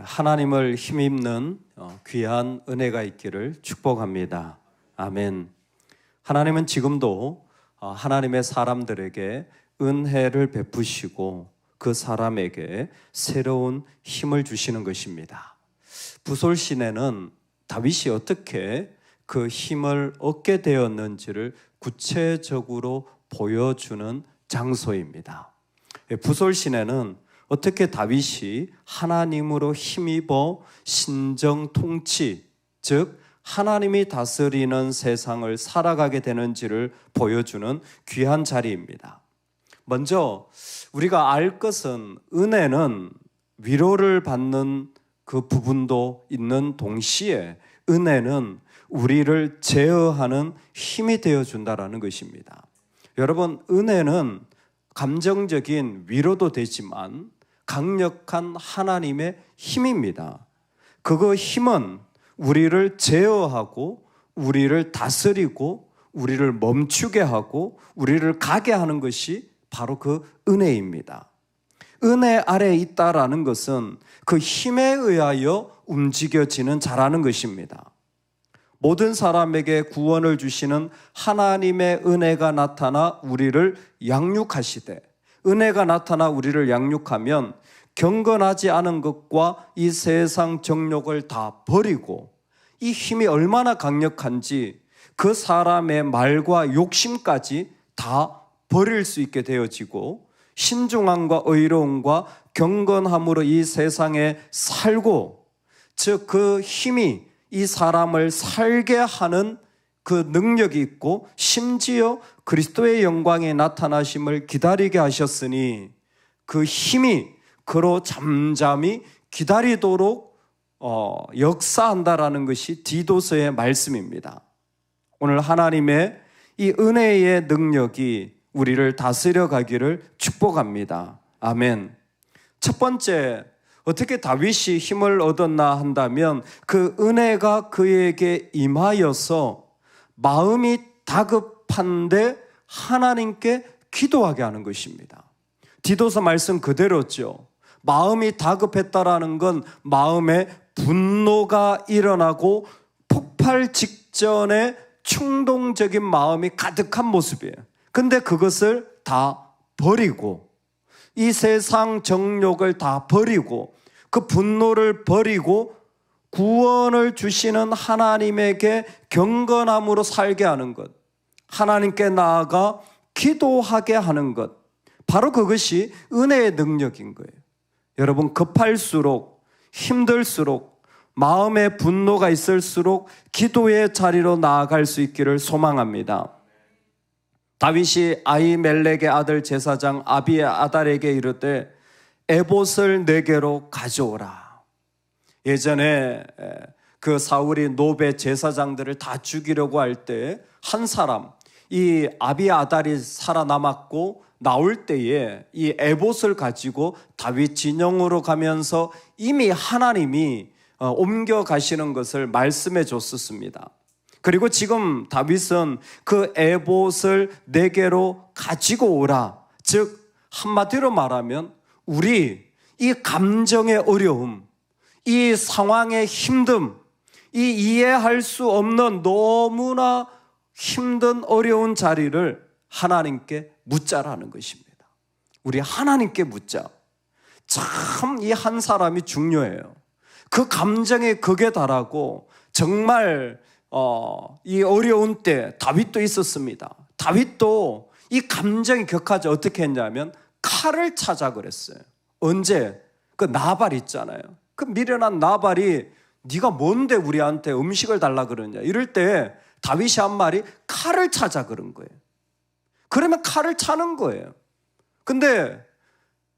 하나님을 힘입는 귀한 은혜가 있기를 축복합니다. 아멘. 하나님은 지금도 하나님의 사람들에게 은혜를 베푸시고 그 사람에게 새로운 힘을 주시는 것입니다. 부솔시내는 다윗이 어떻게 그 힘을 얻게 되었는지를 구체적으로 보여주는 장소입니다. 부솔시내는 어떻게 다윗이 하나님으로 힘입어 신정 통치, 즉 하나님이 다스리는 세상을 살아가게 되는지를 보여주는 귀한 자리입니다. 먼저 우리가 알 것은 은혜는 위로를 받는 그 부분도 있는 동시에 은혜는 우리를 제어하는 힘이 되어준다는 것입니다. 여러분, 은혜는 감정적인 위로도 되지만 강력한 하나님의 힘입니다. 그 힘은 우리를 제어하고 우리를 다스리고 우리를 멈추게 하고 우리를 가게 하는 것이 바로 그 은혜입니다. 은혜 아래에 있다라는 것은 그 힘에 의하여 움직여지는 자라는 것입니다. 모든 사람에게 구원을 주시는 하나님의 은혜가 나타나 우리를 양육하시되, 은혜가 나타나 우리를 양육하면 경건하지 않은 것과 이 세상 정욕을 다 버리고, 이 힘이 얼마나 강력한지 그 사람의 말과 욕심까지 다 버릴 수 있게 되어지고, 신중함과 의로움과 경건함으로 이 세상에 살고, 즉 그 힘이 이 사람을 살게 하는 그 능력이 있고 심지어 그리스도의 영광의 나타나심을 기다리게 하셨으니 그 힘이 그로 잠잠히 기다리도록 역사한다라는 것이 디도서의 말씀입니다. 오늘 하나님의 이 은혜의 능력이 우리를 다스려 가기를 축복합니다. 아멘. 첫 번째, 어떻게 다윗이 힘을 얻었나 한다면 그 은혜가 그에게 임하여서 마음이 다급한데 하나님께 기도하게 하는 것입니다. 디도서 말씀 그대로죠. 마음이 다급했다라는 건 마음에 분노가 일어나고 폭발 직전에 충동적인 마음이 가득한 모습이에요. 근데 그것을 다 버리고 이 세상 정욕을 다 버리고 그 분노를 버리고 구원을 주시는 하나님에게 경건함으로 살게 하는 것, 하나님께 나아가 기도하게 하는 것, 바로 그것이 은혜의 능력인 거예요. 여러분, 급할수록 힘들수록 마음에 분노가 있을수록 기도의 자리로 나아갈 수 있기를 소망합니다. 다윗이 아히멜렉의 아들 제사장 아비아달에게 이르되 에봇을 내게로 가져오라. 예전에 그 사울이 노베 제사장들을 다 죽이려고 할 때 한 사람, 이 아비아달이 살아남았고 나올 때에 이 에봇을 가지고 다윗 진영으로 가면서 이미 하나님이 옮겨가시는 것을 말씀해 줬었습니다. 그리고 지금 다윗은 그 에봇을 내게로 가지고 오라. 즉 한마디로 말하면 우리 이 감정의 어려움, 이 상황의 힘듦, 이 이해할 수 없는 너무나 힘든 어려운 자리를 하나님께 묻자라는 것입니다. 우리 하나님께 묻자. 참 이 한 사람이 중요해요. 그 감정의 극에 달하고 정말 이 어려운 때 다윗도 있었습니다. 다윗도 이 감정이 격하지 어떻게 했냐면 칼을 찾아 그랬어요. 언제? 그 나발 있잖아요. 그 미련한 나발이 네가 뭔데 우리한테 음식을 달라 그러냐 이럴 때 다윗이 한 말이 칼을 찾아 그런 거예요. 그러면 칼을 차는 거예요. 근데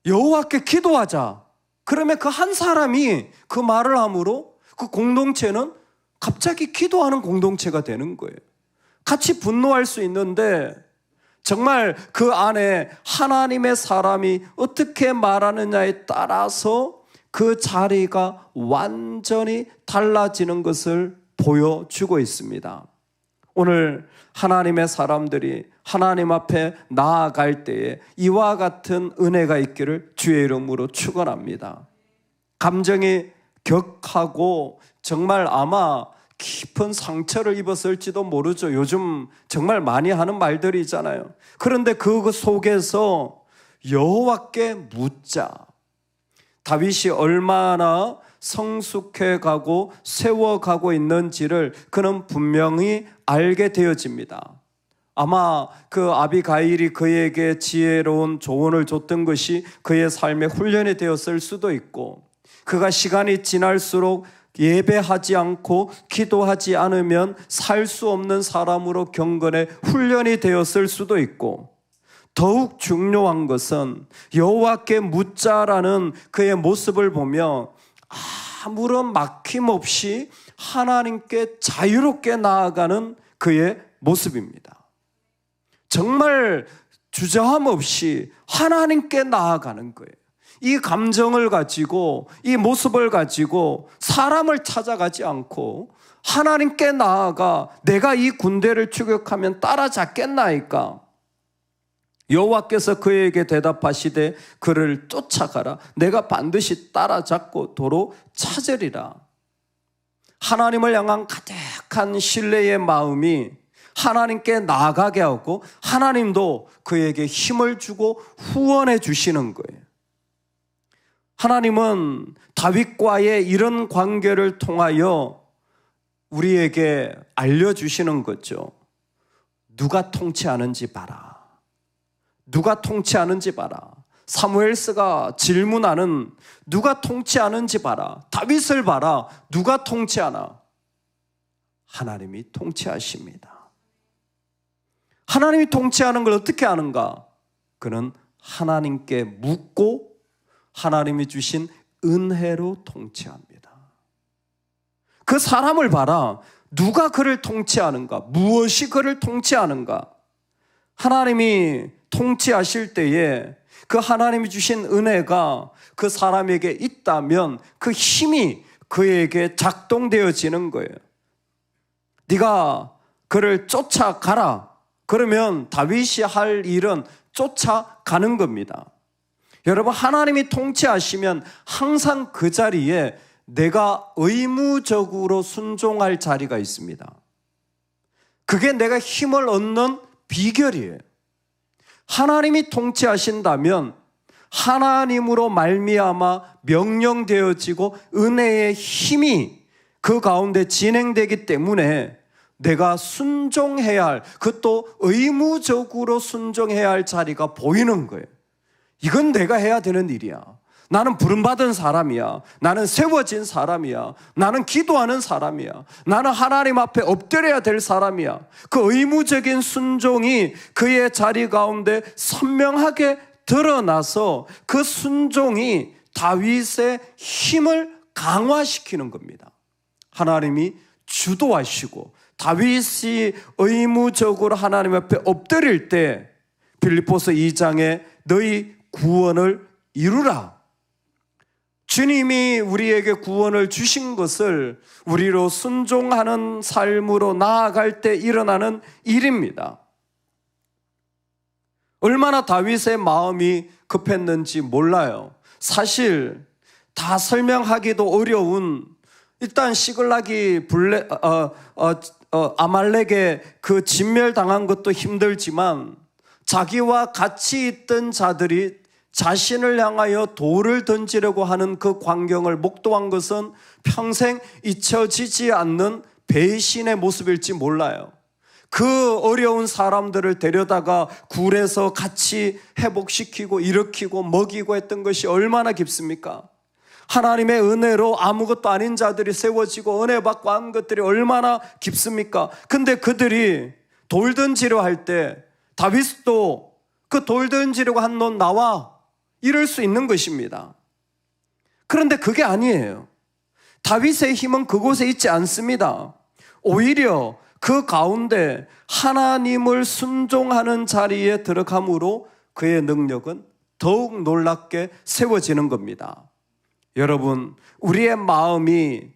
여호와께 기도하자. 그러면 그 한 사람이 그 말을 함으로 그 공동체는 갑자기 기도하는 공동체가 되는 거예요. 같이 분노할 수 있는데 정말 그 안에 하나님의 사람이 어떻게 말하느냐에 따라서 그 자리가 완전히 달라지는 것을 보여주고 있습니다. 오늘 하나님의 사람들이 하나님 앞에 나아갈 때에 이와 같은 은혜가 있기를 주의 이름으로 축원합니다. 감정이 격하고 정말 아마 깊은 상처를 입었을지도 모르죠. 요즘 정말 많이 하는 말들이 있잖아요. 그런데 그 속에서 여호와께 묻자. 다윗이 얼마나 성숙해 가고 세워가고 있는지를 그는 분명히 알게 되어집니다. 아마 그 아비가일이 그에게 지혜로운 조언을 줬던 것이 그의 삶의 훈련이 되었을 수도 있고, 그가 시간이 지날수록 예배하지 않고 기도하지 않으면 살 수 없는 사람으로 경건의 훈련이 되었을 수도 있고, 더욱 중요한 것은 여호와께 묻자라는 그의 모습을 보며 아무런 막힘없이 하나님께 자유롭게 나아가는 그의 모습입니다. 정말 주저함 없이 하나님께 나아가는 거예요. 이 감정을 가지고, 이 모습을 가지고 사람을 찾아가지 않고 하나님께 나아가 내가 이 군대를 추격하면 따라잡겠나이까? 여호와께서 그에게 대답하시되 그를 쫓아가라. 내가 반드시 따라잡고 도로 찾으리라. 하나님을 향한 가득한 신뢰의 마음이 하나님께 나아가게 하고, 하나님도 그에게 힘을 주고 후원해 주시는 거예요. 하나님은 다윗과의 이런 관계를 통하여 우리에게 알려주시는 거죠. 누가 통치하는지 봐라. 누가 통치하는지 봐라. 사무엘스가 질문하는 누가 통치하는지 봐라. 다윗을 봐라. 누가 통치하나? 하나님이 통치하십니다. 하나님이 통치하는 걸 어떻게 아는가? 그는 하나님께 묻고 하나님이 주신 은혜로 통치합니다. 그 사람을 봐라. 누가 그를 통치하는가? 무엇이 그를 통치하는가? 하나님이 통치하실 때에 그 하나님이 주신 은혜가 그 사람에게 있다면 그 힘이 그에게 작동되어지는 거예요. 네가 그를 쫓아가라. 그러면 다윗이 할 일은 쫓아가는 겁니다. 여러분, 하나님이 통치하시면 항상 그 자리에 내가 의무적으로 순종할 자리가 있습니다. 그게 내가 힘을 얻는 비결이에요. 하나님이 통치하신다면 하나님으로 말미암아 명령되어지고 은혜의 힘이 그 가운데 진행되기 때문에 내가 순종해야 할, 그것도 의무적으로 순종해야 할 자리가 보이는 거예요. 이건 내가 해야 되는 일이야. 나는 부름받은 사람이야. 나는 세워진 사람이야. 나는 기도하는 사람이야. 나는 하나님 앞에 엎드려야 될 사람이야. 그 의무적인 순종이 그의 자리 가운데 선명하게 드러나서 그 순종이 다윗의 힘을 강화시키는 겁니다. 하나님이 주도하시고 다윗이 의무적으로 하나님 앞에 엎드릴 때 빌립보서 2장에 너희 구원을 이루라. 주님이 우리에게 구원을 주신 것을 우리로 순종하는 삶으로 나아갈 때 일어나는 일입니다. 얼마나 다윗의 마음이 급했는지 몰라요. 사실 다 설명하기도 어려운, 일단 시글락이 아말렉에 그 진멸당한 것도 힘들지만 자기와 같이 있던 자들이 자신을 향하여 돌을 던지려고 하는 그 광경을 목도한 것은 평생 잊혀지지 않는 배신의 모습일지 몰라요. 그 어려운 사람들을 데려다가 굴에서 같이 회복시키고 일으키고 먹이고 했던 것이 얼마나 깊습니까? 하나님의 은혜로 아무것도 아닌 자들이 세워지고 은혜 받고 한 것들이 얼마나 깊습니까? 근데 그들이 돌 던지려 할 때 다윗도 그 돌 던지려고 한 놈 나와, 이럴 수 있는 것입니다. 그런데 그게 아니에요. 다윗의 힘은 그곳에 있지 않습니다. 오히려 그 가운데 하나님을 순종하는 자리에 들어감으로 그의 능력은 더욱 놀랍게 세워지는 겁니다. 여러분, 우리의 마음이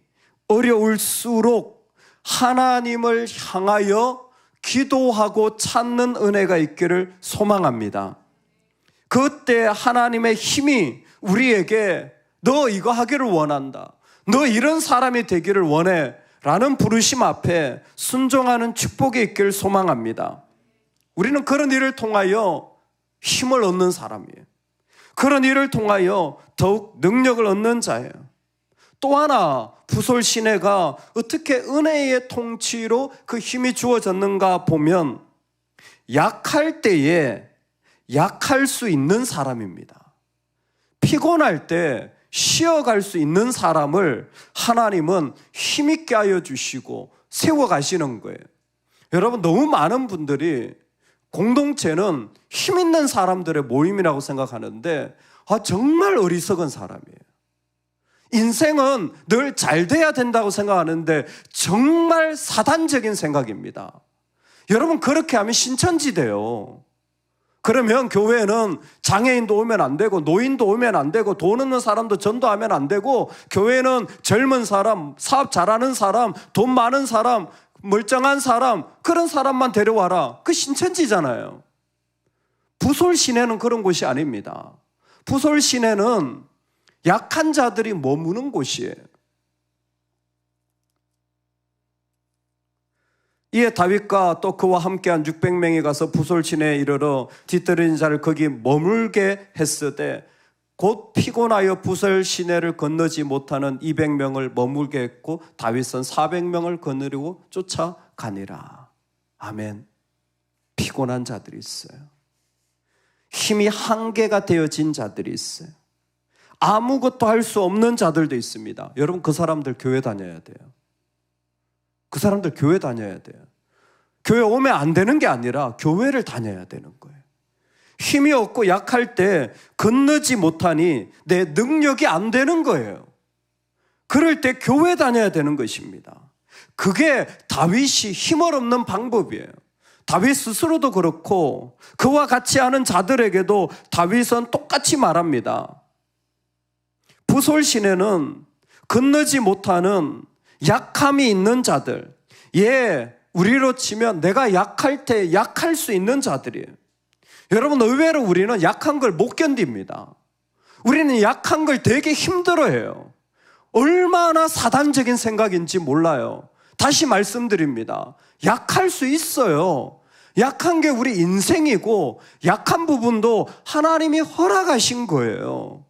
어려울수록 하나님을 향하여 기도하고 찾는 은혜가 있기를 소망합니다. 그때 하나님의 힘이 우리에게 너 이거 하기를 원한다. 너 이런 사람이 되기를 원해 라는 부르심 앞에 순종하는 축복이 있길 소망합니다. 우리는 그런 일을 통하여 힘을 얻는 사람이에요. 그런 일을 통하여 더욱 능력을 얻는 자예요. 또 하나 부솔 시내가 어떻게 은혜의 통치로 그 힘이 주어졌는가 보면 약할 때에 약할 수 있는 사람입니다. 피곤할 때 쉬어갈 수 있는 사람을 하나님은 힘있게 하여 주시고 세워가시는 거예요. 여러분, 너무 많은 분들이 공동체는 힘있는 사람들의 모임이라고 생각하는데 정말 어리석은 사람이에요. 인생은 늘 잘 돼야 된다고 생각하는데 정말 사단적인 생각입니다. 여러분, 그렇게 하면 신천지돼요. 그러면 교회는 장애인도 오면 안 되고 노인도 오면 안 되고 돈 없는 사람도 전도하면 안 되고 교회는 젊은 사람, 사업 잘하는 사람, 돈 많은 사람, 멀쩡한 사람, 그런 사람만 데려와라. 그 신천지잖아요. 부솔 시내는 그런 곳이 아닙니다. 부솔 시내는 약한 자들이 머무는 곳이에요. 이에 다윗과 또 그와 함께한 600명이 가서 부솔 시내에 이르러 뒤떨어진 자를 거기 머물게 했으되 곧 피곤하여 부솔 시내를 건너지 못하는 200명을 머물게 했고 다윗은 400명을 거느리고 쫓아가니라. 아멘. 피곤한 자들이 있어요. 힘이 한계가 되어진 자들이 있어요. 아무것도 할 수 없는 자들도 있습니다. 여러분, 그 사람들 교회 다녀야 돼요. 그 사람들 교회 다녀야 돼요. 교회 오면 안 되는 게 아니라 교회를 다녀야 되는 거예요. 힘이 없고 약할 때 건너지 못하니 내 능력이 안 되는 거예요. 그럴 때 교회 다녀야 되는 것입니다. 그게 다윗이 힘을 없는 방법이에요. 다윗 스스로도 그렇고 그와 같이 하는 자들에게도 다윗은 똑같이 말합니다. 부솔 시내는 건너지 못하는 약함이 있는 자들, 우리로 치면 내가 약할 때 약할 수 있는 자들이에요. 여러분, 의외로 우리는 약한 걸 못 견딥니다. 우리는 약한 걸 되게 힘들어해요. 얼마나 사단적인 생각인지 몰라요. 다시 말씀드립니다. 약할 수 있어요. 약한 게 우리 인생이고 약한 부분도 하나님이 허락하신 거예요.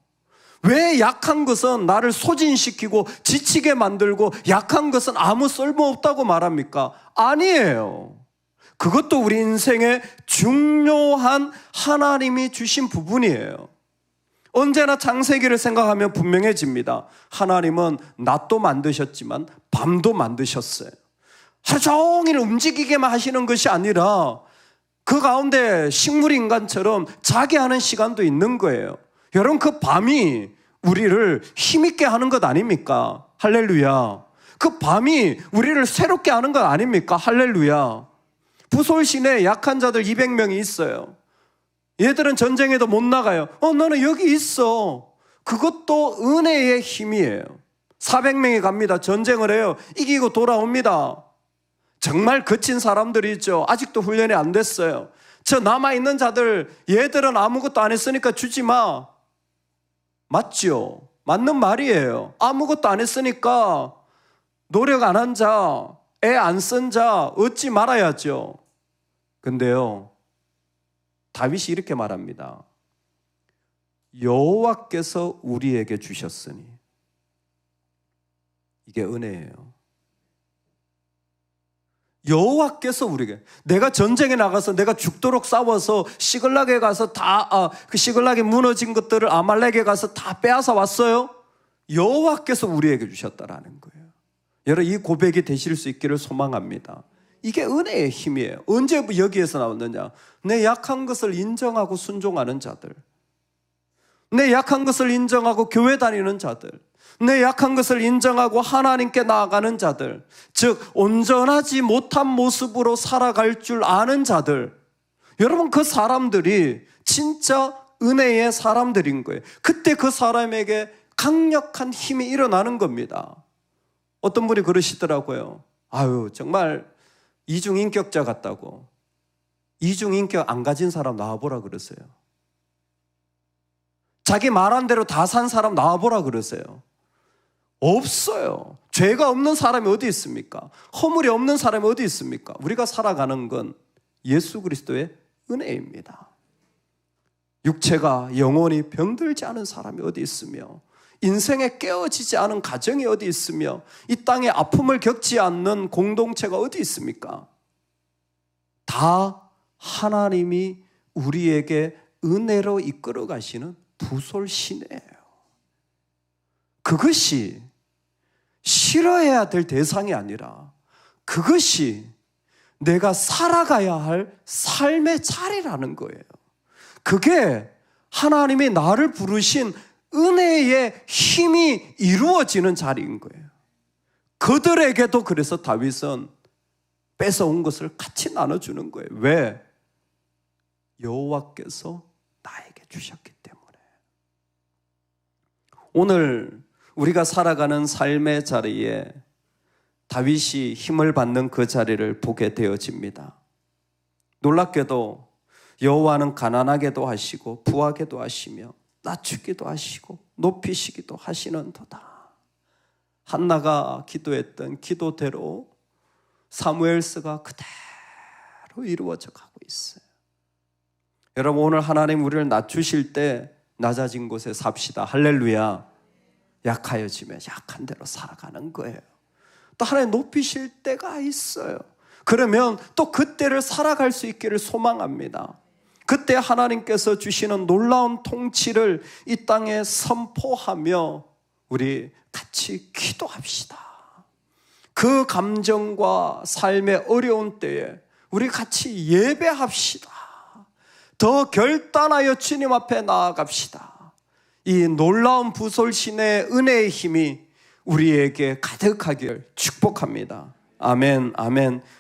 왜 약한 것은 나를 소진시키고 지치게 만들고 약한 것은 아무 쓸모없다고 말합니까? 아니에요. 그것도 우리 인생의 중요한 하나님이 주신 부분이에요. 언제나 창세기를 생각하면 분명해집니다. 하나님은 낮도 만드셨지만 밤도 만드셨어요. 하루 종일 움직이게만 하시는 것이 아니라 그 가운데 식물인간처럼 자게 하는 시간도 있는 거예요. 여러분, 그 밤이 우리를 힘있게 하는 것 아닙니까? 할렐루야. 그 밤이 우리를 새롭게 하는 것 아닙니까? 할렐루야. 부솔 시내에 약한 자들 200명이 있어요. 얘들은 전쟁에도 못 나가요. 너는 여기 있어. 그것도 은혜의 힘이에요. 400명이 갑니다. 전쟁을 해요. 이기고 돌아옵니다. 정말 거친 사람들이 있죠. 아직도 훈련이 안 됐어요. 저 남아있는 자들, 얘들은 아무것도 안 했으니까 주지 마. 맞죠? 맞는 말이에요. 아무것도 안 했으니까 노력 안 한 자, 애 안 쓴 자 얻지 말아야죠. 근데요, 다윗이 이렇게 말합니다. 여호와께서 우리에게 주셨으니. 이게 은혜예요. 여호와께서 우리에게, 내가 전쟁에 나가서 내가 죽도록 싸워서 시글락에 가서 그 시글락에 무너진 것들을 아말렉에 가서 다 빼앗아 왔어요? 여호와께서 우리에게 주셨다라는 거예요. 여러분, 이 고백이 되실 수 있기를 소망합니다. 이게 은혜의 힘이에요. 언제 여기에서 나왔느냐? 내 약한 것을 인정하고 순종하는 자들, 내 약한 것을 인정하고 교회 다니는 자들, 내 약한 것을 인정하고 하나님께 나아가는 자들, 즉 온전하지 못한 모습으로 살아갈 줄 아는 자들, 여러분, 그 사람들이 진짜 은혜의 사람들인 거예요. 그때 그 사람에게 강력한 힘이 일어나는 겁니다. 어떤 분이 그러시더라고요. 정말 이중인격자 같다고. 이중인격 안 가진 사람 나와보라 그러세요. 자기 말한 대로 다 산 사람 나와보라 그러세요. 없어요. 죄가 없는 사람이 어디 있습니까? 허물이 없는 사람이 어디 있습니까? 우리가 살아가는 건 예수 그리스도의 은혜입니다. 육체가 영원히 병들지 않은 사람이 어디 있으며, 인생에 깨어지지 않은 가정이 어디 있으며, 이 땅에 아픔을 겪지 않는 공동체가 어디 있습니까? 다 하나님이 우리에게 은혜로 이끌어 가시는 부솔시내예요. 그것이 싫어해야 될 대상이 아니라 그것이 내가 살아가야 할 삶의 자리라는 거예요. 그게 하나님이 나를 부르신 은혜의 힘이 이루어지는 자리인 거예요. 그들에게도 그래서 다윗은 뺏어온 것을 같이 나눠주는 거예요. 왜? 여호와께서 나에게 주셨기 때문에. 오늘 우리가 살아가는 삶의 자리에 다윗이 힘을 받는 그 자리를 보게 되어집니다. 놀랍게도 여호와는 가난하게도 하시고 부하게도 하시며 낮추기도 하시고 높이시기도 하시는도다. 한나가 기도했던 기도대로 사무엘서가 그대로 이루어져 가고 있어요. 여러분, 오늘 하나님 우리를 낮추실 때 낮아진 곳에 삽시다. 할렐루야. 약하여지면 약한 대로 살아가는 거예요. 또 하나님 높이실 때가 있어요. 그러면 또 그때를 살아갈 수 있기를 소망합니다. 그때 하나님께서 주시는 놀라운 통치를 이 땅에 선포하며 우리 같이 기도합시다. 그 감정과 삶의 어려운 때에 우리 같이 예배합시다. 더 결단하여 주님 앞에 나아갑시다. 이 놀라운 부솔신의 은혜의 힘이 우리에게 가득하길 축복합니다. 아멘, 아멘.